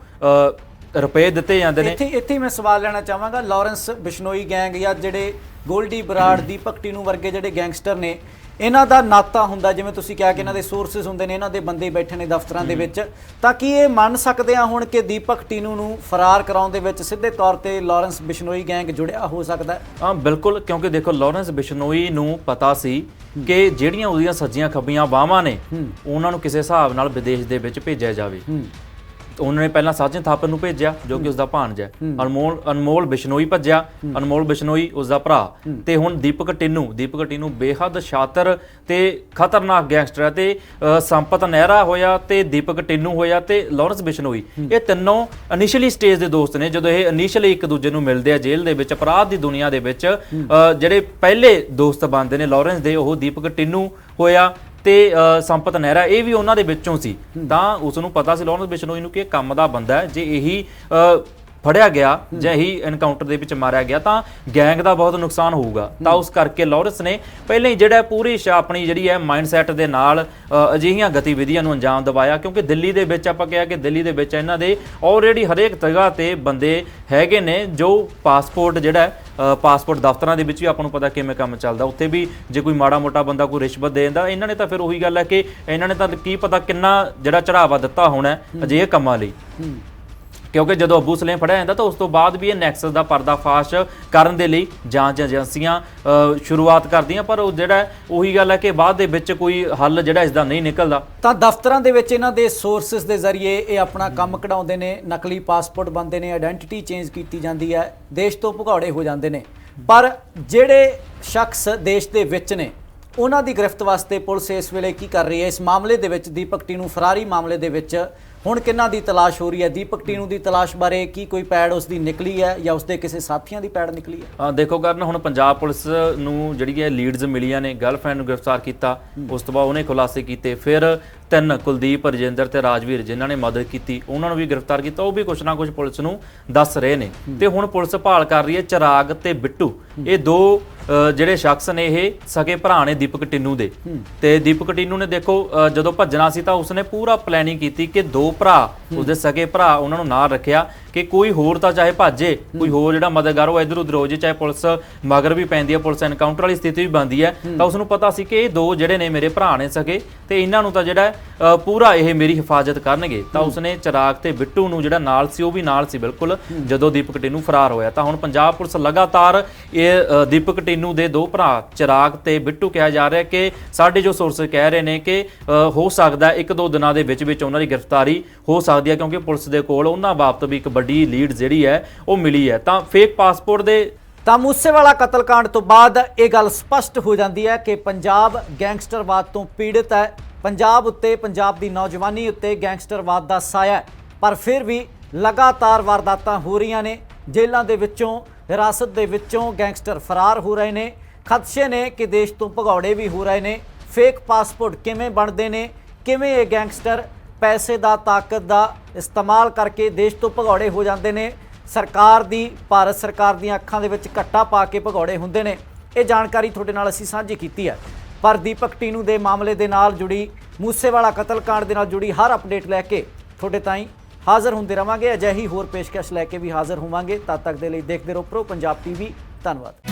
ਰੁਪਏ ਦਿੱਤੇ ਜਾਂਦੇ ਨੇ। ਇੱਥੇ ਮੈਂ ਸਵਾਲ ਲੈਣਾ ਚਾਹਾਂਗਾ, ਲਾਰੈਂਸ ਬਿਸ਼ਨੋਈ ਗੈਂਗ ਜਾਂ ਜਿਹੜੇ ਗੋਲਡੀ ਬਰਾੜ, ਦੀਪਕ ਟਿੰਨੂ ਵਰਗੇ ਜਿਹੜੇ ਗੈਂਗਸਟਰ ਨੇ, ਇਹਨਾਂ ਦਾ ਨਾਤਾ ਹੁੰਦਾ, ਜਿਵੇਂ ਤੁਸੀਂ ਕਿਹਾ ਕਿ ਇਹਨਾਂ ਦੇ ਸੋਰਸਿਸ ਹੁੰਦੇ ਨੇ, ਇਹਨਾਂ ਦੇ ਬੰਦੇ ਬੈਠੇ ਨੇ ਦਫ਼ਤਰਾਂ ਦੇ ਵਿੱਚ, ਤਾਂ ਕੀ ਇਹ ਮੰਨ ਸਕਦੇ ਆ ਹੁਣ ਕਿ ਦੀਪਕ ਟਿੰਨੂ ਨੂੰ ਫਰਾਰ ਕਰਾਉਣ ਦੇ ਵਿੱਚ ਸਿੱਧੇ ਤੌਰ ਤੇ ਲਾਰੈਂਸ ਬਿਸ਼ਨੋਈ ਗੈਂਗ ਜੁੜਿਆ ਹੋ ਸਕਦਾ ਹੈ? ਹਾਂ ਬਿਲਕੁਲ, ਕਿਉਂਕਿ ਦੇਖੋ ਲਾਰੈਂਸ ਬਿਸ਼ਨੋਈ ਨੂੰ ਪਤਾ ਸੀ ਕਿ ਜਿਹੜੀਆਂ ਉਹਦੀਆਂ ਸੱਜੀਆਂ ਖੱਬੀਆਂ ਬਾਹਾਂ ਨੇ ਉਹਨਾਂ ਨੂੰ ਕਿਸੇ ਹਿਸਾਬ ਨਾਲ ਵਿਦੇਸ਼ ਦੇ ਵਿੱਚ ਭੇਜਿਆ ਜਾਵੇ। ਉਹਨਾਂ ਨੇ ਪਹਿਲਾਂ ਸਾਜਨ ਥਾਪਰ ਨੂੰ ਭੇਜਿਆ ਜੋ ਕਿ ਉਸਦਾ ਭਾਣਜਾ ਹੈ, ਅਨਮੋਲ ਬਿਸ਼ਨੋਈ ਭੱਜਿਆ, ਅਨਮੋਲ ਬਿਸ਼ਨੋਈ ਉਸਦਾ ਭਰਾ, ਤੇ ਹੁਣ ਦੀਪਕ ਟਿੰਨੂ ਬੇਹੱਦ ਸ਼ਾਤਰ ਤੇ ਖਤਰਨਾਕ ਗੈਂਗਸਟਰ ਹੈ। ਤੇ ਸੰਪਤ ਨਹਿਰਾ ਹੋਇਆ ਤੇ ਦੀਪਕ ਟਿੰਨੂ ਹੋਇਆ ਤੇ ਲਾਰੈਂਸ ਬਿਸ਼ਨੋਈ, ਇਹ ਤਿੰਨੋਂ ਇਨੀਸ਼ੀਅਲੀ ਸਟੇਜ ਦੇ ਦੋਸਤ ਨੇ। ਜਦੋਂ ਇਹ ਇਨੀਸ਼ੀਅਲੀ ਇੱਕ ਦੂਜੇ ਨੂੰ ਮਿਲਦੇ ਆ ਜੇਲ੍ਹ ਦੇ ਵਿੱਚ, ਅਪਰਾਧ ਦੀ ਦੁਨੀਆ ਦੇ ਵਿੱਚ ਜਿਹੜੇ ਪਹਿਲੇ ਦੋਸਤ ਬਣਦੇ ਨੇ ਲਾਰੈਂਸ ਦੇ, ਉਹ ਦੀਪਕ ਟਿੰਨੂ ਹੋਇਆ ਤੇ ਸੰਪਤ ਨਹਿਰਾ, ਇਹ ਵੀ ਉਹਨਾਂ ਦੇ ਵਿੱਚੋਂ ਸੀ। ਤਾਂ ਉਸ ਨੂੰ ਪਤਾ ਸੀ ਲਾਰੈਂਸ ਬਿਸ਼ਨੋਈ ਨੂੰ ਕਿ ਇਹ ਕੰਮ ਦਾ ਬੰਦਾ ਹੈ, ਜੇ ਇਹੀ ਫੜਿਆ ਗਿਆ ਜਾਂ ਇਹੀ ਐਨਕਾਊਂਟਰ ਦੇ ਵਿੱਚ ਮਾਰਿਆ ਗਿਆ ਤਾਂ ਗੈਂਗ ਦਾ ਬਹੁਤ ਨੁਕਸਾਨ ਹੋਊਗਾ। ਤਾਂ ਉਸ ਕਰਕੇ ਲਾਰੈਂਸ ਨੇ ਪਹਿਲਾਂ ਹੀ ਜਿਹੜਾ ਪੂਰੀ ਆਪਣੀ ਜਿਹੜੀ ਹੈ ਮਾਈਂਡਸੈਟ ਦੇ ਨਾਲ ਅਜਿਹੀਆਂ ਗਤੀਵਿਧੀਆਂ ਨੂੰ ਅੰਜਾਮ ਦਿਵਾਇਆ, ਕਿਉਂਕਿ ਦਿੱਲੀ ਦੇ ਵਿੱਚ ਆਪਾਂ ਕਿਹਾ ਕਿ ਦਿੱਲੀ ਦੇ ਵਿੱਚ ਇਹਨਾਂ ਦੇ ਆਲਰੇਡੀ ਹਰੇਕ ਜਗ੍ਹਾ ਤੇ ਬੰਦੇ ਹੈਗੇ ਨੇ ਜੋ ਪਾਸਪੋਰਟ ਜਿਹੜਾ ਪਾਸਪੋਰਟ ਦਫ਼ਤਰਾਂ ਦੇ ਵਿੱਚ ਵੀ ਆਪਾਂ ਨੂੰ ਪਤਾ ਕਿਵੇਂ ਕੰਮ ਚੱਲਦਾ, ਉੱਥੇ ਵੀ ਜੇ ਕੋਈ ਮਾੜਾ ਮੋਟਾ ਬੰਦਾ ਕੋਈ ਰਿਸ਼ਵਤ ਦੇ ਦਿੰਦਾ, ਇਹਨਾਂ ਨੇ ਤਾਂ ਫਿਰ ਉਹੀ ਗੱਲ ਹੈ ਕਿ ਇਹਨਾਂ ਨੇ ਤਾਂ ਕੀ ਪਤਾ ਕਿੰਨਾ ਜਿਹੜਾ ਚੜਾਵਾ ਦਿੱਤਾ ਹੋਣਾ ਅਜਿਹੇ ਕੰਮਾਂ ਲਈ। ਕਿਉਂਕਿ ਜਦੋਂ ਅੱਬੂ ਸਲੇਮ ਫੜਿਆ ਜਾਂਦਾ ਤਾਂ ਉਸ ਤੋਂ ਬਾਅਦ ਵੀ ਇਹ ਨੈਕਸਸ ਦਾ ਪਰਦਾਫਾਸ਼ ਕਰਨ ਦੇ ਲਈ ਜਾਂਚ ਏਜੰਸੀਆਂ ਸ਼ੁਰੂਆਤ ਕਰਦੀਆਂ, ਪਰ ਉਹ ਜਿਹੜਾ ਉਹੀ ਗੱਲ ਹੈ ਕਿ ਬਾਅਦ ਦੇ ਵਿੱਚ ਕੋਈ ਹੱਲ ਜਿਹੜਾ ਇਸ ਦਾ ਨਹੀਂ ਨਿਕਲਦਾ। ਤਾਂ ਦਫ਼ਤਰਾਂ ਦੇ ਵਿੱਚ ਇਹਨਾਂ ਦੇ ਸੋਰਸਿਸ ਦੇ ਜ਼ਰੀਏ ਇਹ ਆਪਣਾ ਕੰਮ ਕਢਾਉਂਦੇ ਨੇ, ਨਕਲੀ ਪਾਸਪੋਰਟ ਬਣਦੇ ਨੇ, ਆਇਡੈਂਟੀਟੀ ਚੇਂਜ ਕੀਤੀ ਜਾਂਦੀ ਹੈ, ਦੇਸ਼ ਤੋਂ ਭਗੌੜੇ ਹੋ ਜਾਂਦੇ ਨੇ। ਪਰ ਜਿਹੜੇ ਸ਼ਖਸ ਦੇਸ਼ ਦੇ ਵਿੱਚ ਨੇ ਉਹਨਾਂ ਦੀ ਗ੍ਰਿਫਤ ਵਾਸਤੇ ਪੁਲਿਸ ਇਸ ਵੇਲੇ ਕੀ ਕਰ ਰਹੀ ਹੈ? ਇਸ ਮਾਮਲੇ ਦੇ ਵਿੱਚ ਦੀਪਕ ਟਿੰਨੂ ਫਰਾਰੀ ਮਾਮਲੇ ਦੇ ਵਿੱਚ ਹੁਣ ਕਿਹਨਾਂ ਦੀ ਤਲਾਸ਼ ਹੋ ਰਹੀ ਹੈ? ਦੀਪਕ ਟਿੰਨੂ ਦੀ ਤਲਾਸ਼ ਬਾਰੇ ਕੀ ਕੋਈ ਪੈੜ ਉਸ ਦੀ ਨਿਕਲੀ ਹੈ ਜਾਂ ਉਸਦੇ ਕਿਸੇ ਸਾਥੀਆਂ ਦੀ ਪੈੜ ਨਿਕਲੀ ਹੈ? ਦੇਖੋ ਕਰਨ, ਹੁਣ ਪੰਜਾਬ ਪੁਲਿਸ ਨੂੰ ਜਿਹੜੀ ਹੈ ਲੀਡਸ ਮਿਲੀਆਂ ਨੇ, ਗਰਲਫ੍ਰੈਂਡ ਨੂੰ ਗ੍ਰਿਫਤਾਰ ਕੀਤਾ, ਉਸ ਤੋਂ ਬਾਅਦ ਉਹਨੇ ਖੁਲਾਸੇ ਕੀਤੇ, ਫਿਰ 3 ਕੁਲਦੀਪ, ਰਜਿੰਦਰ ਤੇ ਰਾਜਵੀਰ ਜਿਨ੍ਹਾਂ ਨੇ ਮਦਦ ਕੀਤੀ ਉਹਨਾਂ ਨੂੰ ਵੀ ਗ੍ਰਿਫਤਾਰ ਕੀਤਾ, ਉਹ ਵੀ ਕੁਛ ਨਾ ਕੁਛ ਪੁਲਿਸ ਨੂੰ ਦੱਸ ਰਹੇ ਨੇ। ਤੇ ਹੁਣ ਪੁਲਿਸ ਭਾਲ ਕਰ ਰਹੀ ਹੈ ਚਿਰਾਗ ਤੇ ਬਿੱਟੂ, ਇਹ ਦੋ ਜਿਹੜੇ ਸ਼ਖਸ ਨੇ ਇਹ ਸਕੇ ਭਰਾ ਨੇ ਦੀਪਕ ਟਿੰਨੂ ਦੇ। ਤੇ ਦੀਪਕ ਟਿੰਨੂ ਨੇ ਦੇਖੋ ਜਦੋਂ ਭੱਜਣਾ ਸੀ ਤਾਂ ਉਸਨੇ ਪੂਰਾ ਪਲੈਨਿੰਗ ਕੀਤੀ ਕਿ 2 ਭਰਾ ਉਸਦੇ ਸਕੇ ਭਰਾ ਉਹਨਾਂ ਨੂੰ ਨਾਲ ਰੱਖਿਆ ਕਿ ਕੋਈ ਹੋਰ ਤਾਂ ਚਾਹੇ ਭਾਜੇ, ਕੋਈ ਹੋਰ ਜਿਹੜਾ ਮਦਦਗਾਰ ਉਹ ਇੱਧਰ ਉੱਧਰ ਹੋ ਜੇ, ਚਾਹੇ ਪੁਲਿਸ ਮਗਰ ਵੀ ਪੈਂਦੀ ਹੈ, ਪੁਲਿਸ ਐਨਕਾਊਂਟਰ ਵਾਲੀ ਸਥਿਤੀ ਵੀ ਬਣਦੀ ਹੈ, ਤਾਂ ਉਸਨੂੰ ਪਤਾ ਸੀ ਕਿ ਇਹ 2 ਜਿਹੜੇ ਨੇ ਮੇਰੇ ਭਰਾ ਨੇ ਸਕੇ ਤੇ ਇਹਨਾਂ ਨੂੰ ਤਾਂ ਜਿਹੜਾ ਪੂਰਾ ਇਹ ਮੇਰੀ ਹਿਫਾਜ਼ਤ ਕਰਨਗੇ। ਤਾਂ ਉਸਨੇ ਚਿਰਾਗ ਤੇ ਬਿੱਟੂ ਨੂੰ ਜਿਹੜਾ ਨਾਲ ਸੀ ਉਹ ਵੀ ਨਾਲ ਸੀ ਬਿਲਕੁਲ ਜਦੋਂ ਦੀਪਕ ਟਿੰਨੂ ਫਰਾਰ ਹੋਇਆ। ਤਾਂ ਹੁਣ ਪੰਜਾਬ ਪੁਲਿਸ ਲਗਾਤਾਰ ਇਹ ਦੀਪਕ ਟਿੰਨੂ ਦੇ 2 ਭਰਾ ਚਿਰਾਗ ਤੇ ਬਿੱਟੂ ਕਿਹਾ ਜਾ ਰਿਹਾ ਕਿ ਸਾਡੇ ਜੋ ਸੋਰਸ ਕਹਿ ਰਹੇ ਨੇ ਕਿ ਹੋ ਸਕਦਾ 1-2 ਦਿਨਾਂ ਦੇ ਵਿੱਚ ਉਹਨਾਂ ਦੀ ਗ੍ਰਿਫਤਾਰੀ ਹੋ ਸਕਦੀ ਹੈ, ਕਿਉਂਕਿ ਪੁਲਿਸ ਦੇ ਕੋਲ ਉਹਨਾਂ ਬਾਬਤ ਵੀ ਇੱਕ ਵੱਡੀ ਲੀਡ ਜਿਹੜੀ ਹੈ ਉਹ ਮਿਲੀ ਹੈ। ਤਾਂ ਫੇਕ ਪਾਸਪੋਰਟ ਦੇ ਤਾਂ ਮੂਸੇਵਾਲਾ ਕਤਲकांड ਤੋਂ ਬਾਅਦ ਇਹ ਗੱਲ ਸਪਸ਼ਟ ਹੋ ਜਾਂਦੀ ਹੈ ਕਿ ਪੰਜਾਬ ਗੈਂਗਸਟਰਵਾਦ ਤੋਂ ਪੀੜਤ ਹੈ, ਪੰਜਾਬ ਉੱਤੇ, ਪੰਜਾਬ ਦੀ ਨੌਜਵਾਨੀ ਉੱਤੇ ਗੈਂਗਸਟਰਵਾਦ ਦਾ ਸਾਇਆ ਹੈ। ਪਰ ਫਿਰ ਵੀ ਲਗਾਤਾਰ ਵਾਰਦਾਤਾਂ ਹੋ ਰਹੀਆਂ ਨੇ, ਜੇਲ੍ਹਾਂ ਦੇ ਵਿੱਚੋਂ ਹਿਰਾਸਤ ਦੇ ਵਿੱਚੋਂ ਗੈਂਗਸਟਰ ਫਰਾਰ ਹੋ ਰਹੇ ਨੇ। ਖਦਸ਼ੇ ਨੇ ਕਿ ਦੇਸ਼ ਤੋਂ ਭਗੌੜੇ ਵੀ ਹੋ ਰਹੇ ਨੇ। ਫੇਕ ਪਾਸਪੋਰਟ ਕਿਵੇਂ ਬਣਦੇ ਨੇ, ਕਿਵੇਂ ਇਹ ਗੈਂਗਸਟਰ ਪੈਸੇ ਦਾ, ਤਾਕਤ ਦਾ ਇਸਤੇਮਾਲ ਕਰਕੇ ਦੇਸ਼ ਤੋਂ ਭਗੌੜੇ ਹੋ ਜਾਂਦੇ ਨੇ। ਸਰਕਾਰ ਦੀ, ਭਾਰਤ ਸਰਕਾਰ ਦੀਆਂ ਅੱਖਾਂ ਦੇ ਵਿੱਚ ਘੱਟਾ ਪਾ ਕੇ ਭਗੌੜੇ ਹੁੰਦੇ ਨੇ। ਇਹ ਜਾਣਕਾਰੀ ਤੁਹਾਡੇ ਨਾਲ ਅਸੀਂ ਸਾਂਝੀ ਕੀਤੀ ਹੈ। ਪਰ ਦੀਪਕ ਟੀਨੂ ਦੇ ਮਾਮਲੇ ਦੇ ਨਾਲ ਜੁੜੀ, ਮੂਸੇਵਾਲਾ ਕਤਲकांड ਦੇ ਨਾਲ ਜੁੜੀ ਹਰ ਅਪਡੇਟ ਲੈ ਕੇ ਤੁਹਾਡੇ ਤਾਈਂ ਹਾਜ਼ਰ ਹੁੰਦੇ ਰਵਾਂਗੇ। ਅਜਿਹੀ ਹੋਰ ਪੇਸ਼ਕਸ਼ ਲੈ ਕੇ ਵੀ ਹਾਜ਼ਰ ਹੋਵਾਂਗੇ। ਤਦ ਤੱਕ ਦੇ ਲਈ ਦੇਖਦੇ ਰਹੋ ਪ੍ਰੋ ਪੰਜਾਬ ਟੀਵੀ। ਧੰਨਵਾਦ।